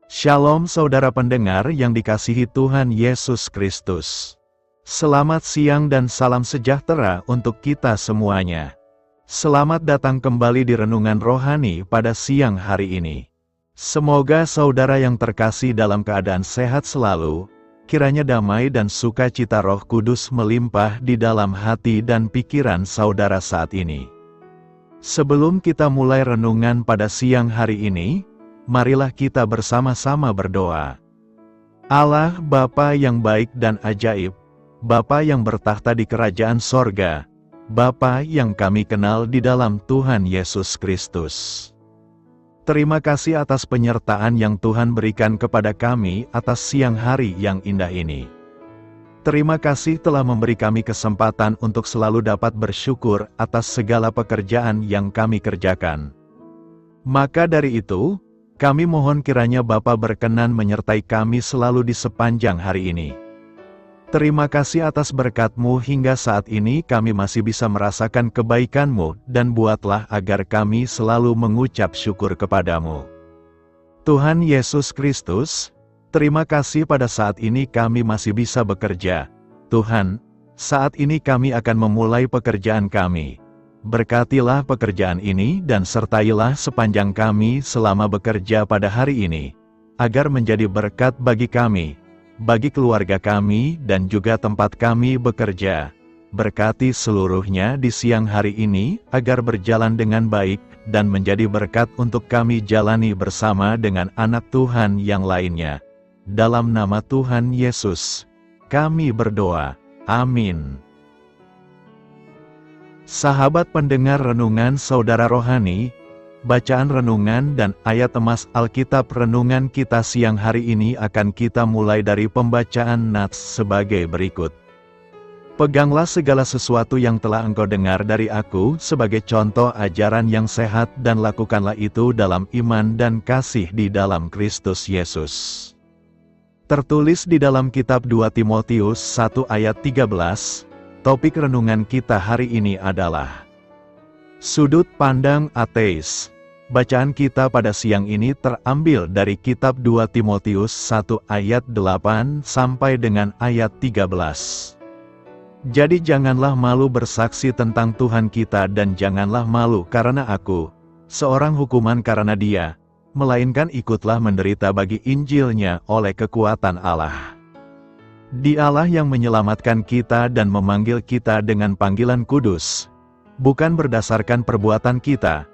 Shalom saudara pendengar yang dikasihi Tuhan Yesus Kristus. Selamat siang dan salam sejahtera untuk kita semuanya. Selamat datang kembali di Renungan Rohani pada siang hari ini. Semoga saudara yang terkasih dalam keadaan sehat selalu, kiranya damai dan sukacita Roh Kudus melimpah di dalam hati dan pikiran saudara saat ini. Sebelum kita mulai renungan pada siang hari ini, marilah kita bersama-sama berdoa. Allah Bapa yang baik dan ajaib, Bapa yang bertahta di kerajaan sorga, Bapa yang kami kenal di dalam Tuhan Yesus Kristus. Terima kasih atas penyertaan yang Tuhan berikan kepada kami atas siang hari yang indah ini. Terima kasih telah memberi kami kesempatan untuk selalu dapat bersyukur atas segala pekerjaan yang kami kerjakan. Maka dari itu, kami mohon kiranya Bapa berkenan menyertai kami selalu di sepanjang hari ini. Terima kasih atas berkat-Mu hingga saat ini kami masih bisa merasakan kebaikan-Mu dan buatlah agar kami selalu mengucap syukur kepada-Mu. Tuhan Yesus Kristus, terima kasih pada saat ini kami masih bisa bekerja. Tuhan, saat ini kami akan memulai pekerjaan kami. Berkatilah pekerjaan ini dan sertailah sepanjang kami selama bekerja pada hari ini, agar menjadi berkat bagi kami, bagi keluarga kami dan juga tempat kami bekerja. Berkati seluruhnya di siang hari ini, agar berjalan dengan baik dan menjadi berkat untuk kami jalani bersama dengan anak Tuhan yang lainnya. Dalam nama Tuhan Yesus, kami berdoa. Amin. Sahabat pendengar renungan saudara rohani, bacaan renungan dan ayat emas Alkitab renungan kita siang hari ini akan kita mulai dari pembacaan nats sebagai berikut. Peganglah segala sesuatu yang telah engkau dengar dari aku sebagai contoh ajaran yang sehat dan lakukanlah itu dalam iman dan kasih di dalam Kristus Yesus. Tertulis di dalam kitab 2 Timotius 1 ayat 13, topik renungan kita hari ini adalah Sudut Pandang Ateis. Bacaan kita pada siang ini terambil dari kitab 2 Timotius 1 ayat 8 sampai dengan ayat 13. Jadi janganlah malu bersaksi tentang Tuhan kita dan janganlah malu karena aku, seorang hukuman karena Dia, melainkan ikutlah menderita bagi Injilnya oleh kekuatan Allah. Dialah yang menyelamatkan kita dan memanggil kita dengan panggilan kudus, bukan berdasarkan perbuatan kita,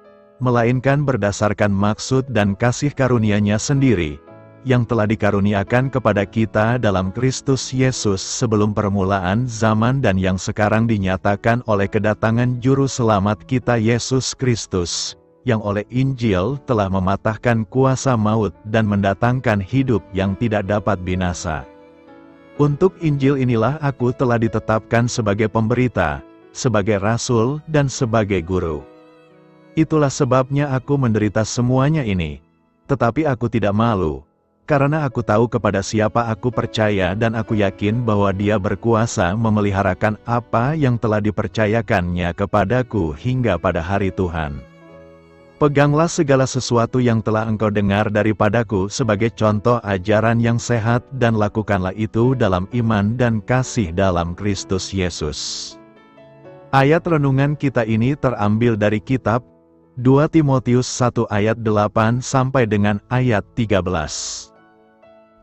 melainkan berdasarkan maksud dan kasih karunia-Nya sendiri, yang telah dikaruniakan kepada kita dalam Kristus Yesus sebelum permulaan zaman dan yang sekarang dinyatakan oleh kedatangan Juru Selamat kita Yesus Kristus, yang oleh Injil telah mematahkan kuasa maut dan mendatangkan hidup yang tidak dapat binasa. Untuk Injil inilah aku telah ditetapkan sebagai pemberita, sebagai rasul dan sebagai guru. Itulah sebabnya aku menderita semuanya ini, tetapi aku tidak malu, karena aku tahu kepada siapa aku percaya dan aku yakin bahwa Dia berkuasa memeliharakan apa yang telah dipercayakannya kepadaku hingga pada hari Tuhan. Peganglah segala sesuatu yang telah engkau dengar daripadaku sebagai contoh ajaran yang sehat dan lakukanlah itu dalam iman dan kasih dalam Kristus Yesus. Ayat renungan kita ini terambil dari kitab 2 Timotius 1 ayat 8 sampai dengan ayat 13.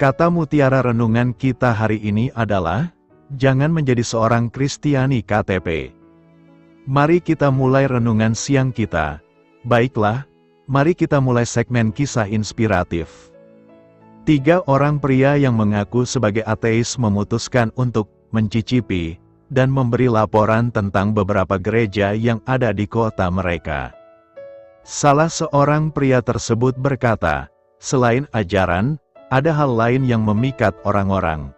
Kata mutiara renungan kita hari ini adalah, jangan menjadi seorang Kristiani KTP. Mari kita mulai renungan siang kita. Baiklah, mari kita mulai segmen kisah inspiratif. 3 orang pria yang mengaku sebagai ateis memutuskan untuk mencicipi dan memberi laporan tentang beberapa gereja yang ada di kota mereka. Salah seorang pria tersebut berkata, selain ajaran, ada hal lain yang memikat orang-orang.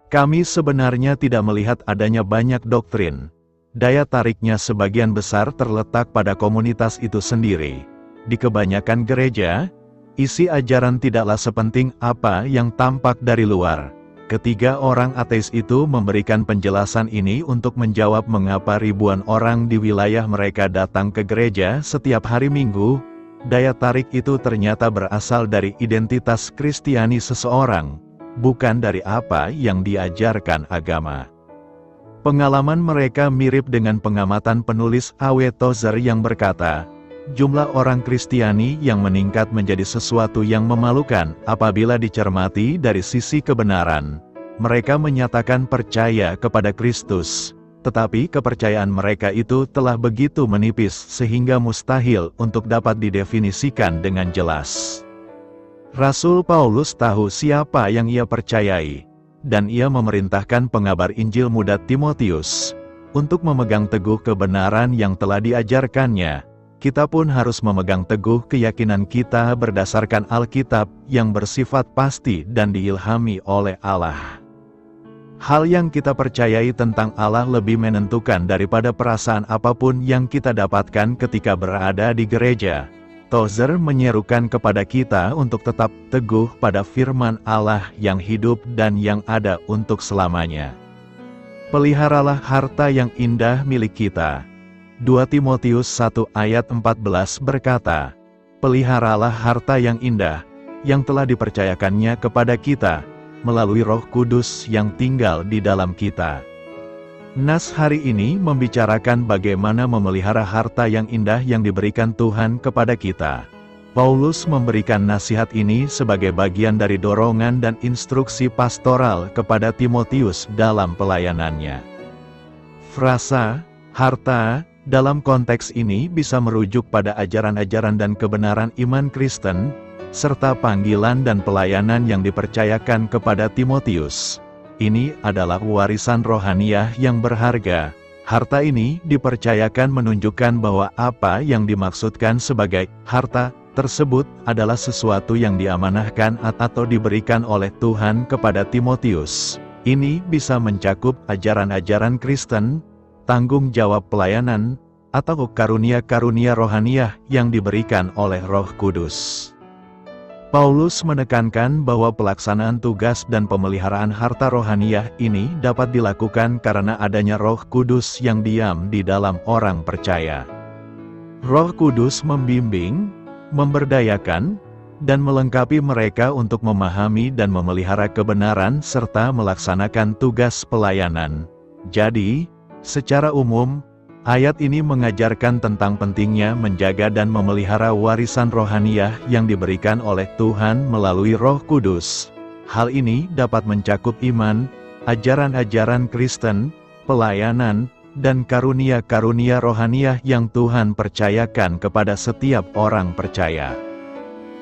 Kami sebenarnya tidak melihat adanya banyak doktrin. Daya tariknya sebagian besar terletak pada komunitas itu sendiri. Di kebanyakan gereja, isi ajaran tidaklah sepenting apa yang tampak dari luar. Ketiga orang ateis itu memberikan penjelasan ini untuk menjawab mengapa ribuan orang di wilayah mereka datang ke gereja setiap hari Minggu, Daya tarik itu ternyata berasal dari identitas Kristiani seseorang, bukan dari apa yang diajarkan agama. Pengalaman mereka mirip dengan pengamatan penulis A.W. Tozer yang berkata, jumlah orang Kristiani yang meningkat menjadi sesuatu yang memalukan apabila dicermati dari sisi kebenaran. Mereka menyatakan percaya kepada Kristus, tetapi kepercayaan mereka itu telah begitu menipis sehingga mustahil untuk dapat didefinisikan dengan jelas. Rasul Paulus tahu siapa yang ia percayai, dan ia memerintahkan pengabar Injil muda Timotius untuk memegang teguh kebenaran yang telah diajarkannya. Kita pun harus memegang teguh keyakinan kita berdasarkan Alkitab yang bersifat pasti dan diilhami oleh Allah. Hal yang kita percayai tentang Allah lebih menentukan daripada perasaan apapun yang kita dapatkan ketika berada di gereja. Tozer menyerukan kepada kita untuk tetap teguh pada firman Allah yang hidup dan yang ada untuk selamanya. Peliharalah harta yang indah milik kita. 2 Timotius 1 ayat 14 berkata, peliharalah harta yang indah, yang telah dipercayakannya kepada kita, melalui Roh Kudus yang tinggal di dalam kita. Nas hari ini membicarakan bagaimana memelihara harta yang indah yang diberikan Tuhan kepada kita. Paulus memberikan nasihat ini sebagai bagian dari dorongan dan instruksi pastoral kepada Timotius dalam pelayanannya. Frasa, harta, dalam konteks ini bisa merujuk pada ajaran-ajaran dan kebenaran iman Kristen, serta panggilan dan pelayanan yang dipercayakan kepada Timotius. Ini adalah warisan rohaniah yang berharga. Harta ini dipercayakan menunjukkan bahwa apa yang dimaksudkan sebagai harta tersebut adalah sesuatu yang diamanahkan atau diberikan oleh Tuhan kepada Timotius. Ini bisa mencakup ajaran-ajaran Kristen, tanggung jawab pelayanan, atau karunia-karunia rohaniah yang diberikan oleh Roh Kudus. Paulus menekankan bahwa pelaksanaan tugas dan pemeliharaan harta rohaniah ini dapat dilakukan karena adanya Roh Kudus yang diam di dalam orang percaya. Roh Kudus membimbing, memberdayakan, dan melengkapi mereka untuk memahami dan memelihara kebenaran serta melaksanakan tugas pelayanan. Jadi, secara umum, ayat ini mengajarkan tentang pentingnya menjaga dan memelihara warisan rohaniah yang diberikan oleh Tuhan melalui Roh Kudus. Hal ini dapat mencakup iman, ajaran-ajaran Kristen, pelayanan, dan karunia-karunia rohaniah yang Tuhan percayakan kepada setiap orang percaya.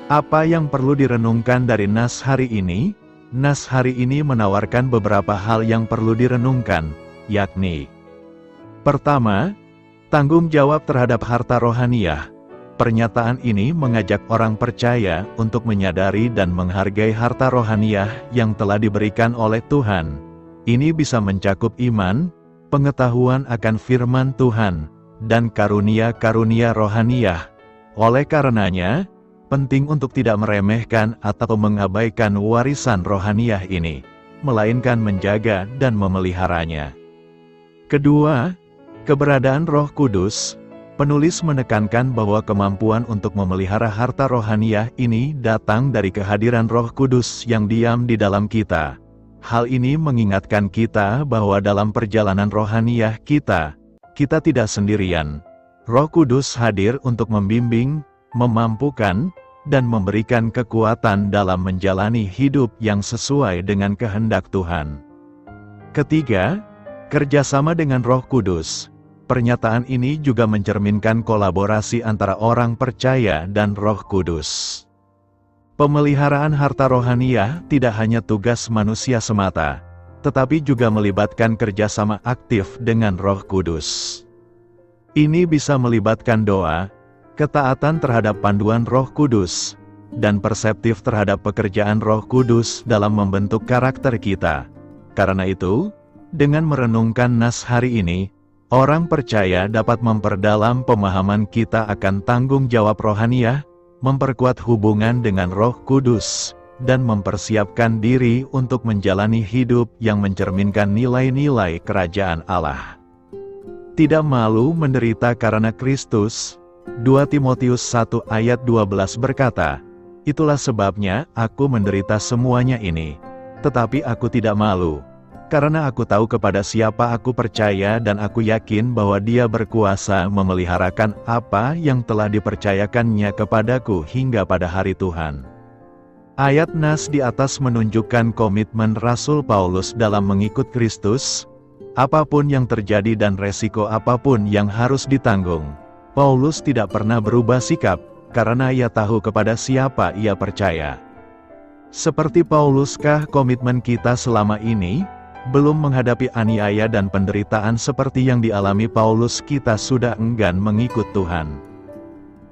Apa yang perlu direnungkan dari nas hari ini? Nas hari ini menawarkan beberapa hal yang perlu direnungkan, yakni: pertama, tanggung jawab terhadap harta rohaniah. Pernyataan ini mengajak orang percaya untuk menyadari dan menghargai harta rohaniah yang telah diberikan oleh Tuhan. Ini bisa mencakup iman, pengetahuan akan firman Tuhan, dan karunia-karunia rohaniah. Oleh karenanya, penting untuk tidak meremehkan atau mengabaikan warisan rohaniah ini, melainkan menjaga dan memeliharanya. Kedua, keberadaan Roh Kudus. Penulis menekankan bahwa kemampuan untuk memelihara harta rohaniah ini datang dari kehadiran Roh Kudus yang diam di dalam kita. Hal ini mengingatkan kita bahwa dalam perjalanan rohaniah kita tidak sendirian. Roh Kudus hadir untuk membimbing, memampukan, dan memberikan kekuatan dalam menjalani hidup yang sesuai dengan kehendak Tuhan. Ketiga, kerjasama dengan Roh Kudus. Pernyataan ini juga mencerminkan kolaborasi antara orang percaya dan Roh Kudus. Pemeliharaan harta rohaniah tidak hanya tugas manusia semata, tetapi juga melibatkan kerjasama aktif dengan Roh Kudus. Ini bisa melibatkan doa, ketaatan terhadap panduan Roh Kudus, dan perseptif terhadap pekerjaan Roh Kudus dalam membentuk karakter kita. Karena itu, dengan merenungkan nas hari ini, orang percaya dapat memperdalam pemahaman kita akan tanggung jawab rohaniah, memperkuat hubungan dengan Roh Kudus, dan mempersiapkan diri untuk menjalani hidup yang mencerminkan nilai-nilai kerajaan Allah. Tidak malu menderita karena Kristus, 2 Timotius 1 ayat 12 berkata, "Itulah sebabnya aku menderita semuanya ini. Tetapi aku tidak malu, karena aku tahu kepada siapa aku percaya dan aku yakin bahwa Dia berkuasa memeliharakan apa yang telah dipercayakannya kepadaku hingga pada hari Tuhan." Ayat nas di atas menunjukkan komitmen Rasul Paulus dalam mengikut Kristus. Apapun yang terjadi dan resiko apapun yang harus ditanggung, Paulus tidak pernah berubah sikap, karena ia tahu kepada siapa ia percaya. Seperti Pauluskah komitmen kita selama ini? Belum menghadapi aniaya dan penderitaan seperti yang dialami Paulus, kita sudah enggan mengikut Tuhan.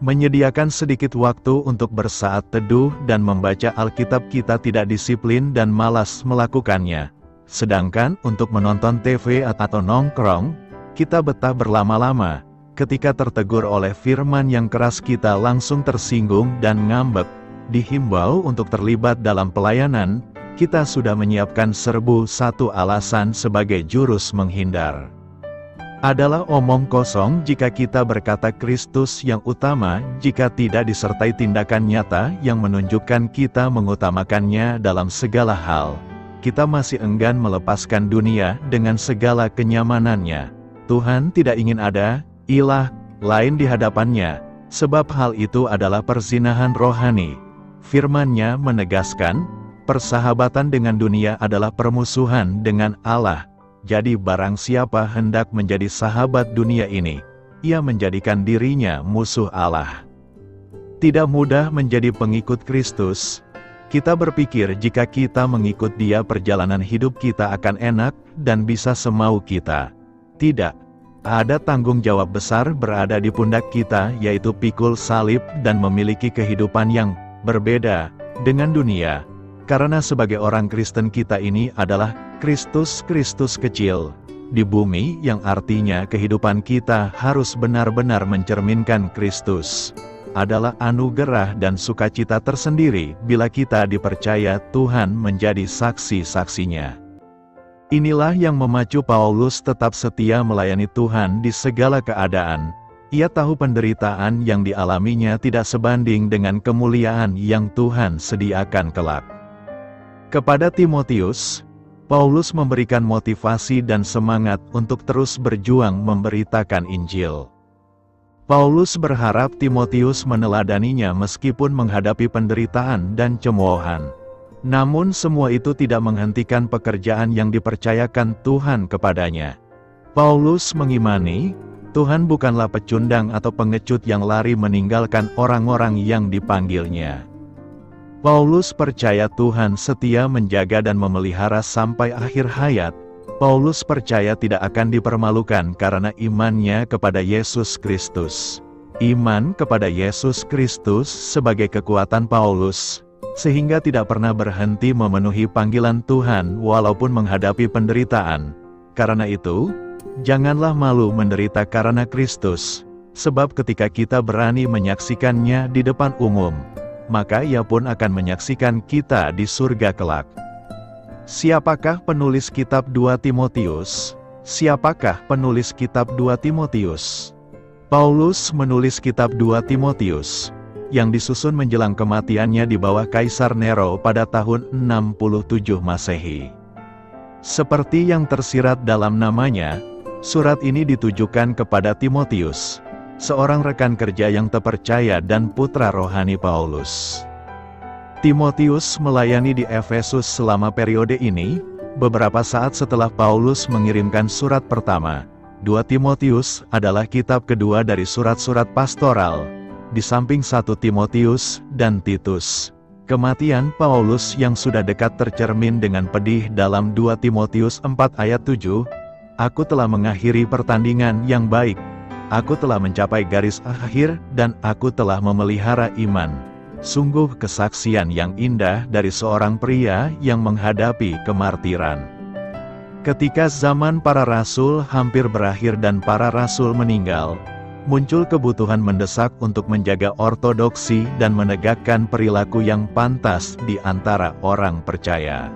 Menyediakan sedikit waktu untuk bersaat teduh dan membaca Alkitab kita tidak disiplin dan malas melakukannya. Sedangkan untuk menonton TV atau nongkrong, kita betah berlama-lama. Ketika tertegur oleh firman yang keras kita langsung tersinggung dan ngambek. Dihimbau untuk terlibat dalam pelayanan, kita sudah menyiapkan 1001 alasan sebagai jurus menghindar. Adalah omong kosong jika kita berkata Kristus yang utama jika tidak disertai tindakan nyata yang menunjukkan kita mengutamakannya dalam segala hal. Kita masih enggan melepaskan dunia dengan segala kenyamanannya. Tuhan tidak ingin ada ilah lain di hadapannya, sebab hal itu adalah perzinahan rohani. Firman-Nya menegaskan, persahabatan dengan dunia adalah permusuhan dengan Allah. Jadi barang siapa hendak menjadi sahabat dunia ini, ia menjadikan dirinya musuh Allah. Tidak mudah menjadi pengikut Kristus. Kita berpikir jika kita mengikut Dia, perjalanan hidup kita akan enak dan bisa semau kita. Tidak. Ada tanggung jawab besar berada di pundak kita, yaitu pikul salib dan memiliki kehidupan yang berbeda dengan dunia. Karena sebagai orang Kristen kita ini adalah Kristus kecil di bumi, yang artinya kehidupan kita harus benar-benar mencerminkan Kristus. Adalah anugerah dan sukacita tersendiri bila kita dipercaya Tuhan menjadi saksi-saksinya. Inilah yang memacu Paulus tetap setia melayani Tuhan di segala keadaan. Ia tahu penderitaan yang dialaminya tidak sebanding dengan kemuliaan yang Tuhan sediakan kelak. Kepada Timotius, Paulus memberikan motivasi dan semangat untuk terus berjuang memberitakan Injil. Paulus berharap Timotius meneladaninya meskipun menghadapi penderitaan dan cemoohan. Namun semua itu tidak menghentikan pekerjaan yang dipercayakan Tuhan kepadanya. Paulus mengimani, Tuhan bukanlah pecundang atau pengecut yang lari meninggalkan orang-orang yang dipanggilnya. Paulus percaya Tuhan setia menjaga dan memelihara sampai akhir hayat. Paulus percaya tidak akan dipermalukan karena imannya kepada Yesus Kristus. Iman kepada Yesus Kristus sebagai kekuatan Paulus, sehingga tidak pernah berhenti memenuhi panggilan Tuhan walaupun menghadapi penderitaan. Karena itu, janganlah malu menderita karena Kristus, sebab ketika kita berani menyaksikannya di depan umum, maka Ia pun akan menyaksikan kita di surga kelak. Siapakah penulis kitab 2 Timotius? Siapakah penulis kitab 2 Timotius? Paulus menulis kitab 2 Timotius, yang disusun menjelang kematiannya di bawah Kaisar Nero pada tahun 67 Masehi. Seperti yang tersirat dalam namanya, surat ini ditujukan kepada Timotius, seorang rekan kerja yang terpercaya dan putra rohani Paulus. Timotius melayani di Efesus selama periode ini, beberapa saat setelah Paulus mengirimkan surat pertama. 2 Timotius adalah kitab kedua dari surat-surat pastoral, di samping 1 Timotius dan Titus. Kematian Paulus yang sudah dekat tercermin dengan pedih dalam 2 Timotius 4 ayat 7, "Aku telah mengakhiri pertandingan yang baik, aku telah mencapai garis akhir dan aku telah memelihara iman." Sungguh kesaksian yang indah dari seorang pria yang menghadapi kemartiran. Ketika zaman para rasul hampir berakhir dan para rasul meninggal, muncul kebutuhan mendesak untuk menjaga ortodoksi dan menegakkan perilaku yang pantas di antara orang percaya.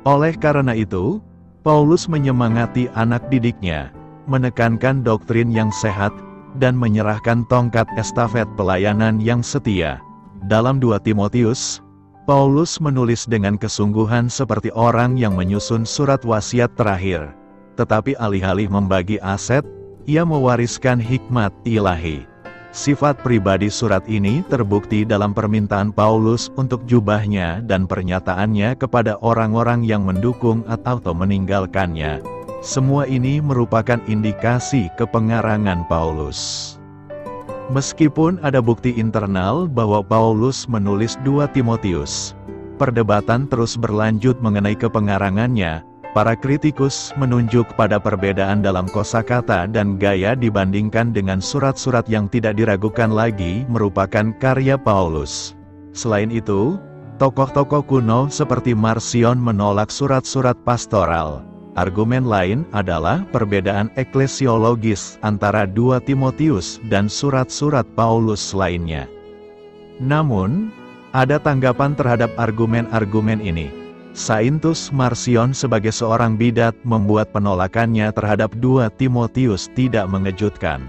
Oleh karena itu, Paulus menyemangati anak didiknya, menekankan doktrin yang sehat, dan menyerahkan tongkat estafet pelayanan yang setia. Dalam 2 Timotius, Paulus menulis dengan kesungguhan seperti orang yang menyusun surat wasiat terakhir. Tetapi alih-alih membagi aset, ia mewariskan hikmat ilahi. Sifat pribadi surat ini terbukti dalam permintaan Paulus untuk jubahnya dan pernyataannya kepada orang-orang yang mendukung atau meninggalkannya. Semua ini merupakan indikasi kepengarangan Paulus. Meskipun ada bukti internal bahwa Paulus menulis 2 Timotius, perdebatan terus berlanjut mengenai kepengarangannya. Para kritikus menunjuk pada perbedaan dalam kosakata dan gaya dibandingkan dengan surat-surat yang tidak diragukan lagi merupakan karya Paulus. Selain itu, tokoh-tokoh kuno seperti Marcion menolak surat-surat pastoral. Argumen lain adalah perbedaan eklesiologis antara 2 Timotius dan surat-surat Paulus lainnya. Namun, ada tanggapan terhadap argumen-argumen ini. Saintus Marcion sebagai seorang bidat membuat penolakannya terhadap 2 Timotius tidak mengejutkan.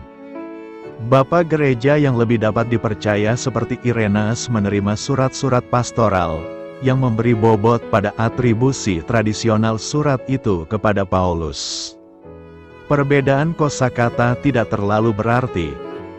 Bapak gereja yang lebih dapat dipercaya seperti Irenaeus menerima surat-surat pastoral, yang memberi bobot pada atribusi tradisional surat itu kepada Paulus. Perbedaan kosakata tidak terlalu berarti,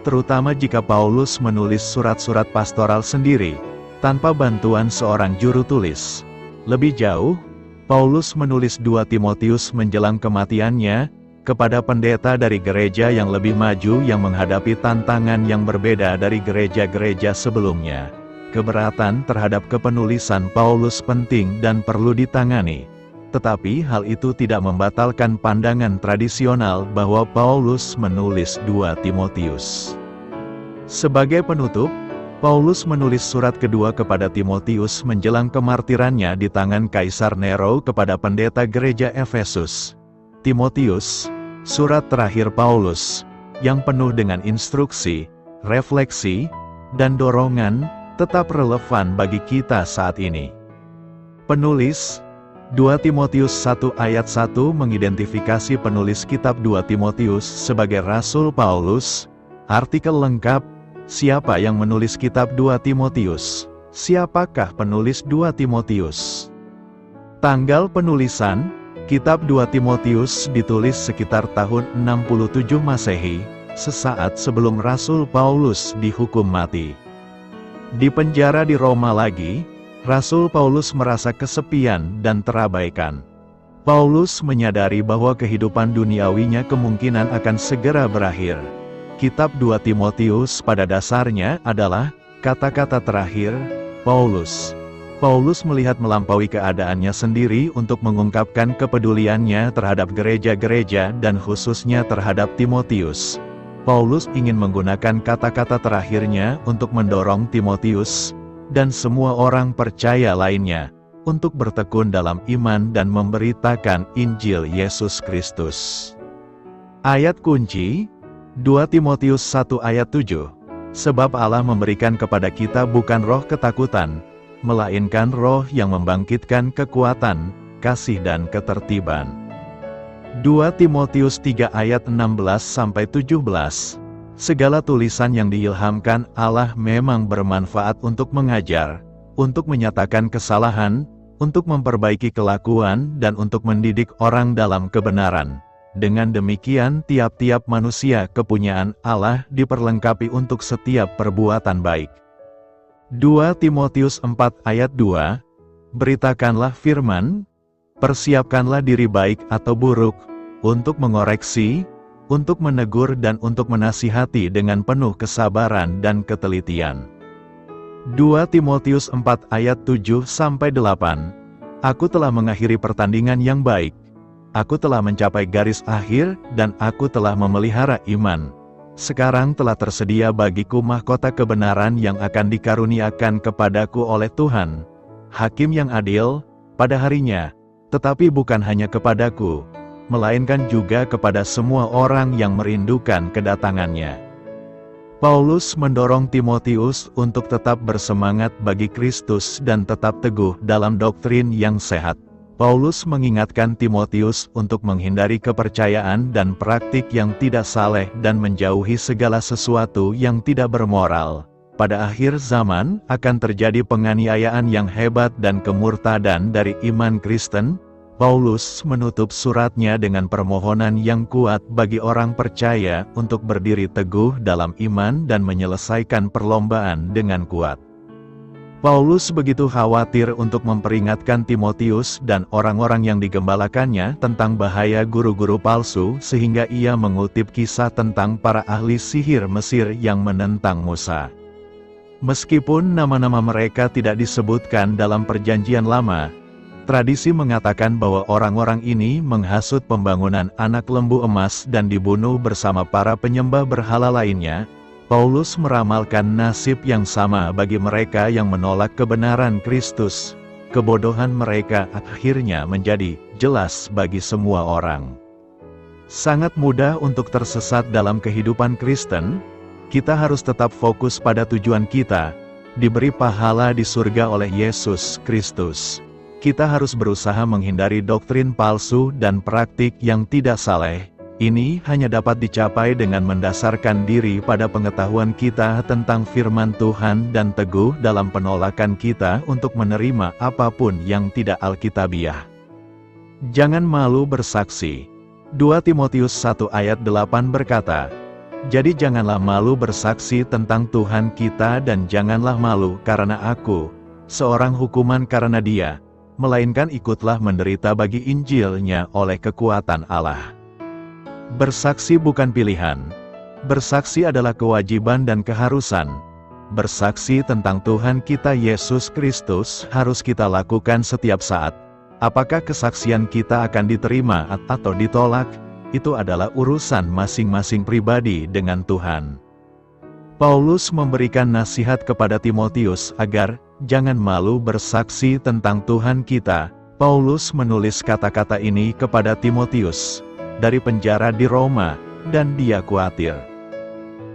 terutama jika Paulus menulis surat-surat pastoral sendiri, tanpa bantuan seorang juru tulis. Lebih jauh, Paulus menulis 2 Timotius menjelang kematiannya, kepada pendeta dari gereja yang lebih maju yang menghadapi tantangan yang berbeda dari gereja-gereja sebelumnya. Keberatan terhadap kepenulisan Paulus penting dan perlu ditangani. Tetapi hal itu tidak membatalkan pandangan tradisional bahwa Paulus menulis 2 Timotius. Sebagai penutup, Paulus menulis surat kedua kepada Timotius menjelang kemartirannya di tangan Kaisar Nero kepada pendeta gereja Efesus. Timotius, surat terakhir Paulus, yang penuh dengan instruksi, refleksi, dan dorongan, tetap relevan bagi kita saat ini. Penulis, 2 Timotius 1 ayat 1 mengidentifikasi penulis kitab 2 Timotius sebagai Rasul Paulus. Artikel lengkap, siapa yang menulis kitab 2 Timotius? Siapakah penulis 2 Timotius? Tanggal penulisan, kitab 2 Timotius ditulis sekitar tahun 67 Masehi, sesaat sebelum Rasul Paulus dihukum mati. Di penjara di Roma lagi, Rasul Paulus merasa kesepian dan terabaikan. Paulus menyadari bahwa kehidupan duniawinya kemungkinan akan segera berakhir. Kitab 2 Timotius pada dasarnya adalah kata-kata terakhir Paulus. Paulus melihat melampaui keadaannya sendiri untuk mengungkapkan kepeduliannya terhadap gereja-gereja dan khususnya terhadap Timotius. Paulus ingin menggunakan kata-kata terakhirnya untuk mendorong Timotius dan semua orang percaya lainnya untuk bertekun dalam iman dan memberitakan Injil Yesus Kristus. Ayat kunci 2 Timotius 1 ayat 7. Sebab Allah memberikan kepada kita bukan roh ketakutan, melainkan roh yang membangkitkan kekuatan, kasih dan ketertiban. 2 Timotius 3 ayat 16-17. Segala tulisan yang diilhamkan Allah memang bermanfaat untuk mengajar, untuk menyatakan kesalahan, untuk memperbaiki kelakuan dan untuk mendidik orang dalam kebenaran. Dengan demikian tiap-tiap manusia kepunyaan Allah diperlengkapi untuk setiap perbuatan baik. 2 Timotius 4 ayat 2, beritakanlah firman, persiapkanlah diri baik atau buruk, untuk mengoreksi, untuk menegur dan untuk menasihati dengan penuh kesabaran dan ketelitian. 2 Timotius 4 ayat 7-8, aku telah mengakhiri pertandingan yang baik. Aku telah mencapai garis akhir, dan aku telah memelihara iman. Sekarang telah tersedia bagiku mahkota kebenaran yang akan dikaruniakan kepadaku oleh Tuhan, Hakim yang adil, pada harinya, tetapi bukan hanya kepadaku, melainkan juga kepada semua orang yang merindukan kedatangannya. Paulus mendorong Timotius untuk tetap bersemangat bagi Kristus dan tetap teguh dalam doktrin yang sehat. Paulus mengingatkan Timotius untuk menghindari kepercayaan dan praktik yang tidak saleh dan menjauhi segala sesuatu yang tidak bermoral. Pada akhir zaman, akan terjadi penganiayaan yang hebat dan kemurtadan dari iman Kristen. Paulus menutup suratnya dengan permohonan yang kuat bagi orang percaya untuk berdiri teguh dalam iman dan menyelesaikan perlombaan dengan kuat. Paulus begitu khawatir untuk memperingatkan Timotius dan orang-orang yang digembalakannya tentang bahaya guru-guru palsu sehingga ia mengutip kisah tentang para ahli sihir Mesir yang menentang Musa. Meskipun nama-nama mereka tidak disebutkan dalam Perjanjian Lama, tradisi mengatakan bahwa orang-orang ini menghasut pembangunan anak lembu emas dan dibunuh bersama para penyembah berhala lainnya. Paulus meramalkan nasib yang sama bagi mereka yang menolak kebenaran Kristus. Kebodohan mereka akhirnya menjadi jelas bagi semua orang. Sangat mudah untuk tersesat dalam kehidupan Kristen. Kita harus tetap fokus pada tujuan kita, diberi pahala di surga oleh Yesus Kristus. Kita harus berusaha menghindari doktrin palsu dan praktik yang tidak saleh. Ini hanya dapat dicapai dengan mendasarkan diri pada pengetahuan kita tentang firman Tuhan dan teguh dalam penolakan kita untuk menerima apapun yang tidak alkitabiah. Jangan malu bersaksi. 2 Timotius 1 ayat 8 berkata, "Jadi janganlah malu bersaksi tentang Tuhan kita dan janganlah malu karena aku, seorang hukuman karena Dia, melainkan ikutlah menderita bagi Injil-Nya oleh kekuatan Allah." Bersaksi bukan pilihan. Bersaksi adalah kewajiban dan keharusan. Bersaksi tentang Tuhan kita Yesus Kristus harus kita lakukan setiap saat. Apakah kesaksian kita akan diterima atau ditolak? Itu adalah urusan masing-masing pribadi dengan Tuhan. Paulus memberikan nasihat kepada Timotius agar jangan malu bersaksi tentang Tuhan kita. Paulus menulis kata-kata ini kepada Timotius dari penjara di Roma, dan dia khawatir.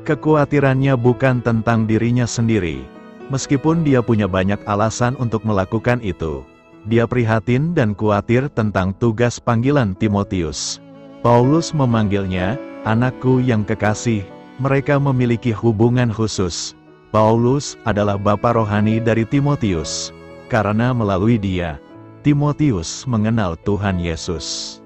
Kekhawatirannya bukan tentang dirinya sendiri. Meskipun dia punya banyak alasan untuk melakukan itu, dia prihatin dan khawatir tentang tugas panggilan Timotius. Paulus memanggilnya, "Anakku yang kekasih." Mereka memiliki hubungan khusus. Paulus adalah bapa rohani dari Timotius. Karena melalui dia, Timotius mengenal Tuhan Yesus.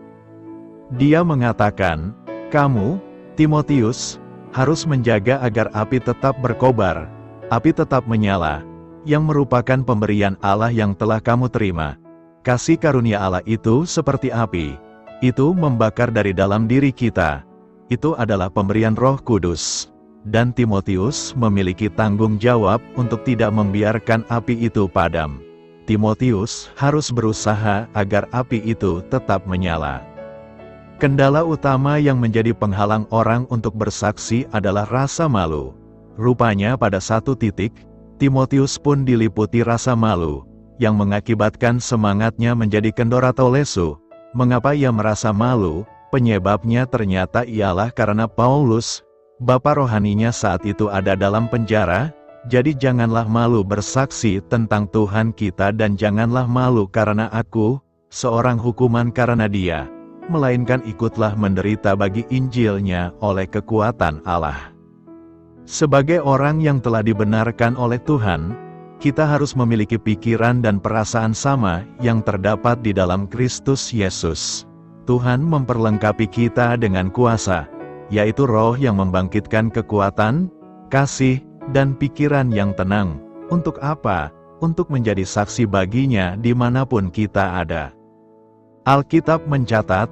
Dia mengatakan, "Kamu, Timotius, harus menjaga agar api tetap berkobar, api tetap menyala, yang merupakan pemberian Allah yang telah kamu terima. Kasih karunia Allah itu seperti api. Itu membakar dari dalam diri kita. Itu adalah pemberian Roh Kudus." Dan Timotius memiliki tanggung jawab untuk tidak membiarkan api itu padam. Timotius harus berusaha agar api itu tetap menyala. Kendala utama yang menjadi penghalang orang untuk bersaksi adalah rasa malu. Rupanya pada satu titik, Timotius pun diliputi rasa malu, yang mengakibatkan semangatnya menjadi kendor atau lesu. Mengapa ia merasa malu? Penyebabnya ternyata ialah karena Paulus, bapa rohaninya saat itu ada dalam penjara. Jadi janganlah malu bersaksi tentang Tuhan kita dan janganlah malu karena aku, seorang hukuman karena Dia, melainkan ikutlah menderita bagi Injil-Nya oleh kekuatan Allah. Sebagai orang yang telah dibenarkan oleh Tuhan, kita harus memiliki pikiran dan perasaan sama yang terdapat di dalam Kristus Yesus. Tuhan memperlengkapi kita dengan kuasa, yaitu Roh yang membangkitkan kekuatan, kasih, dan pikiran yang tenang. Untuk apa? Untuk menjadi saksi baginya dimanapun kita ada. Alkitab mencatat,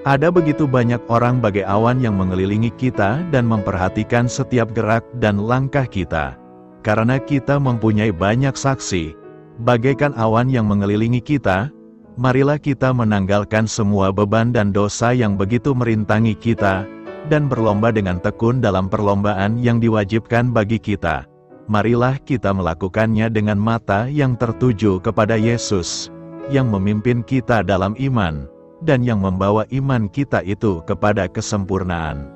ada begitu banyak orang bagai awan yang mengelilingi kita dan memperhatikan setiap gerak dan langkah kita. Karena kita mempunyai banyak saksi, bagaikan awan yang mengelilingi kita, marilah kita menanggalkan semua beban dan dosa yang begitu merintangi kita, dan berlomba dengan tekun dalam perlombaan yang diwajibkan bagi kita. Marilah kita melakukannya dengan mata yang tertuju kepada Yesus, yang memimpin kita dalam iman, dan yang membawa iman kita itu kepada kesempurnaan.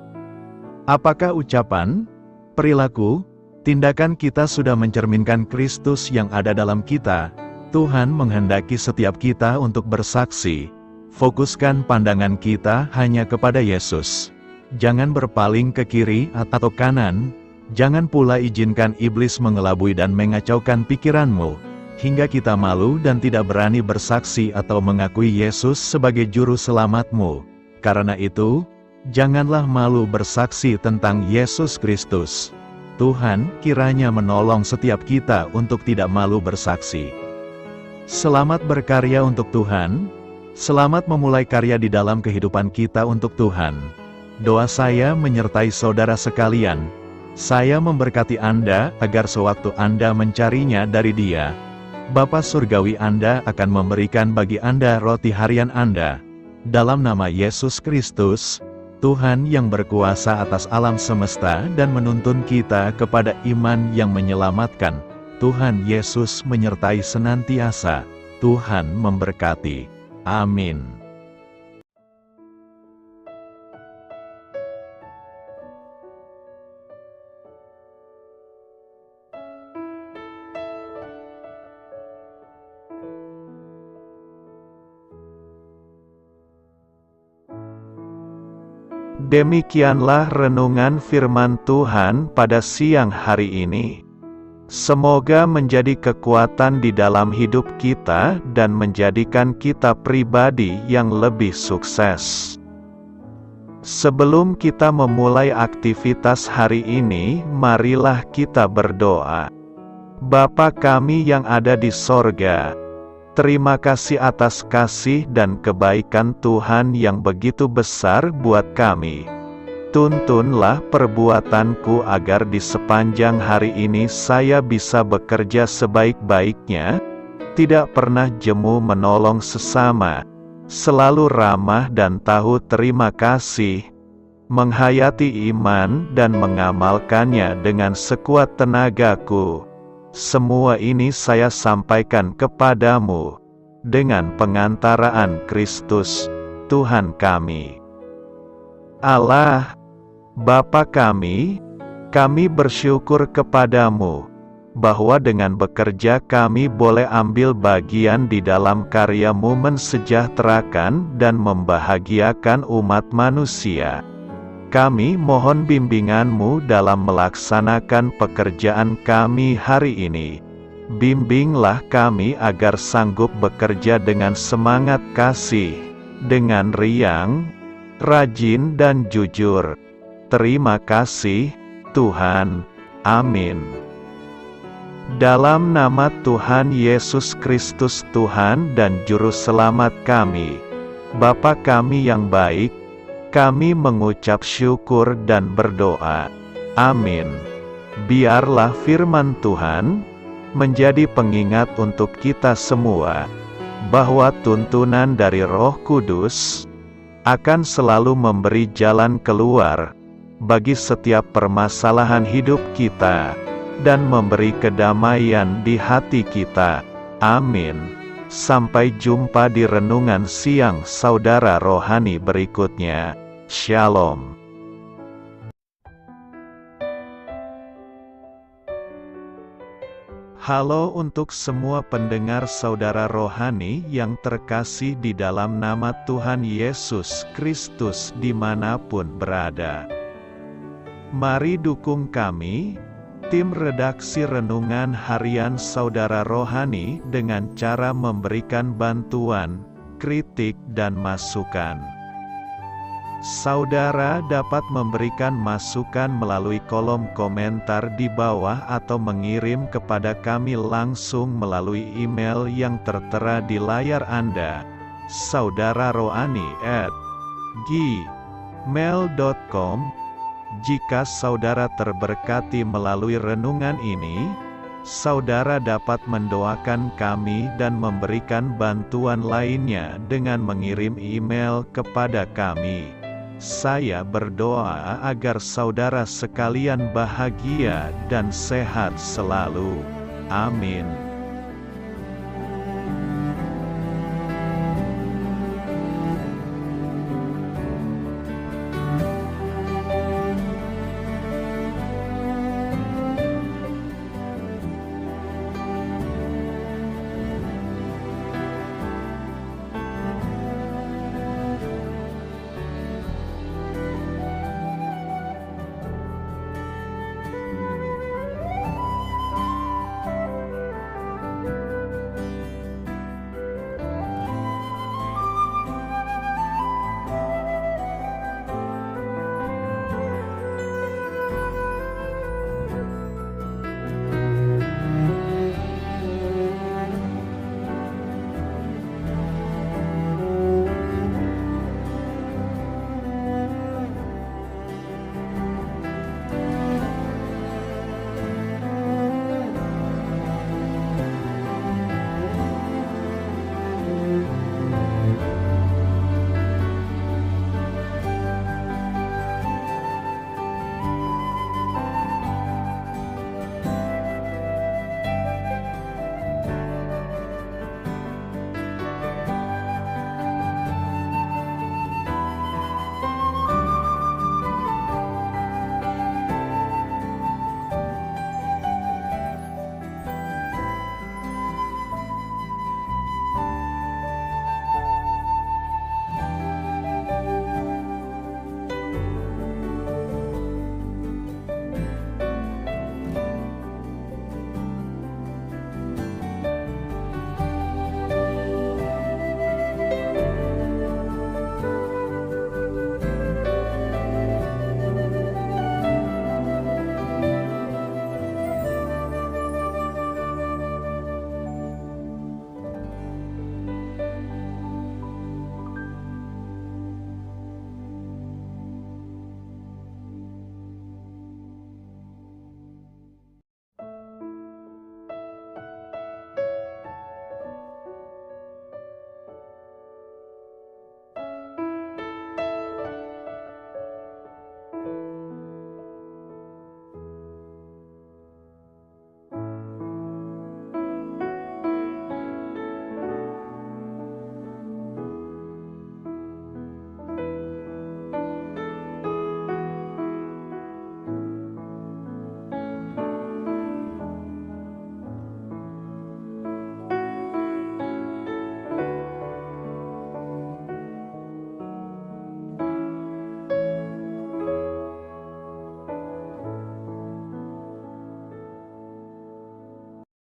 Apakah ucapan, perilaku, tindakan kita sudah mencerminkan Kristus yang ada dalam kita? Tuhan menghendaki setiap kita untuk bersaksi. Fokuskan pandangan kita hanya kepada Yesus. Jangan berpaling ke kiri atau kanan. Jangan pula izinkan iblis mengelabui dan mengacaukan pikiranmu, hingga kita malu dan tidak berani bersaksi atau mengakui Yesus sebagai juru selamatmu. Karena itu, janganlah malu bersaksi tentang Yesus Kristus. Tuhan kiranya menolong setiap kita untuk tidak malu bersaksi. Selamat berkarya untuk Tuhan. Selamat memulai karya di dalam kehidupan kita untuk Tuhan. Doa saya menyertai saudara sekalian. Saya memberkati Anda agar sewaktu Anda mencarinya dari Dia, Bapa Surgawi Anda akan memberikan bagi Anda roti harian Anda. Dalam nama Yesus Kristus, Tuhan yang berkuasa atas alam semesta dan menuntun kita kepada iman yang menyelamatkan, Tuhan Yesus menyertai senantiasa. Tuhan memberkati. Amin. Demikianlah renungan firman Tuhan pada siang hari ini. Semoga menjadi kekuatan di dalam hidup kita dan menjadikan kita pribadi yang lebih sukses. Sebelum kita memulai aktivitas hari ini, marilah kita berdoa. Bapa kami yang ada di sorga, terima kasih atas kasih dan kebaikan Tuhan yang begitu besar buat kami. Tuntunlah perbuatanku agar di sepanjang hari ini saya bisa bekerja sebaik-baiknya, tidak pernah jemu menolong sesama, selalu ramah dan tahu terima kasih, menghayati iman dan mengamalkannya dengan sekuat tenagaku. Semua ini saya sampaikan kepadamu, dengan pengantaraan Kristus, Tuhan kami. Allah, Bapa kami bersyukur kepadamu, bahwa dengan bekerja kami boleh ambil bagian di dalam karya-Mu mensejahterakan dan membahagiakan umat manusia. Kami mohon bimbingan-Mu dalam melaksanakan pekerjaan kami hari ini. Bimbinglah kami agar sanggup bekerja dengan semangat kasih, dengan riang, rajin dan jujur. Terima kasih, Tuhan. Amin. Dalam nama Tuhan Yesus Kristus Tuhan dan Juru Selamat kami, Bapa kami yang baik, kami mengucap syukur dan berdoa. Amin. Biarlah firman Tuhan menjadi pengingat untuk kita semua, bahwa tuntunan dari Roh Kudus akan selalu memberi jalan keluar bagi setiap permasalahan hidup kita, dan memberi kedamaian di hati kita. Amin. Sampai jumpa di renungan siang saudara rohani berikutnya. Shalom. Halo untuk semua pendengar saudara rohani yang terkasih di dalam nama Tuhan Yesus Kristus dimanapun berada. Mari dukung kami, tim redaksi renungan harian saudara rohani dengan cara memberikan bantuan, kritik dan masukan. Saudara dapat memberikan masukan melalui kolom komentar di bawah atau mengirim kepada kami langsung melalui email yang tertera di layar Anda, saudararohani@gmail.com. Jika saudara terberkati melalui renungan ini, saudara dapat mendoakan kami dan memberikan bantuan lainnya dengan mengirim email kepada kami. Saya berdoa agar saudara sekalian bahagia dan sehat selalu. Amin.